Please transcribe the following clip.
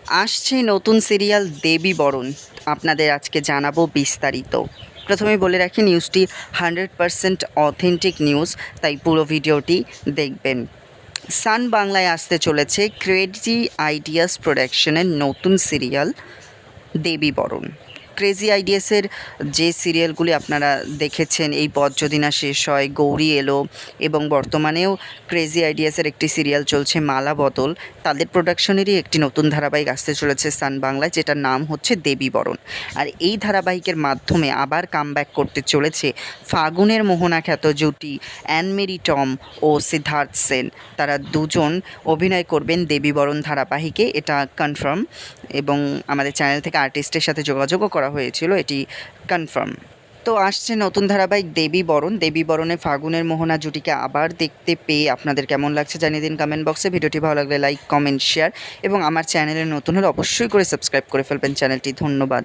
আসছে নতুন সিরিয়াল দেবী বরণ, আপনাদের আজকে জানাবো বিস্তারিত। প্রথমে বলে রাখি নিউজটি 100% অথেন্টিক নিউজ, তাই পুরো ভিডিওটি দেখবেন। সান বাংলায় আসতে চলেছে ক্রেজি আইডিয়াস প্রোডাকশনের নতুন সিরিয়াল দেবী বরণ। ক্রেজি আইডিয়াসের যে সিরিয়ালগুলি আপনারা দেখেছেন, এই পথ যদি না শেষ হয়, গৌরী এলো, এবং বর্তমানেও ক্রেজি আইডিয়াসের একটি সিরিয়াল চলছে মালা বদল, তাদের প্রোডাকশনেরই একটি নতুন ধারাবাহিক আসতে চলেছে সান বাংলায়, যেটার নাম হচ্ছে দেবী বরণ। আর এই ধারাবাহিকের মাধ্যমে আবার কামব্যাক করতে চলেছে ফাগুনের মোহনা খ্যাত জুটি অ্যানমেরি টম ও সিদ্ধার্থ সেন। তারা দুজন অভিনয় করবেন দেবী বরণ ধারাবাহিকে, এটা কনফার্ম, এবং আমাদের চ্যানেল থেকে আর্টিস্টের সাথে যোগাযোগও করা হয়েছিল, এটি কনফার্ম। তো আসছে নতুন ধারাবাহিক দেবী বরণ। দেবী বরণে ফাগুনের মোহনা জুটিকে আবার দেখতে পেয়ে আপনাদের কেমন লাগছে জানিয়ে দিন কমেন্ট বক্সে। ভিডিওটি ভালো লাগলে লাইক, কমেন্ট, শেয়ার, এবং আমার চ্যানেলে নতুন হলে অবশ্যই করে সাবস্ক্রাইব করে ফেলবেন চ্যানেলটি। ধন্যবাদ।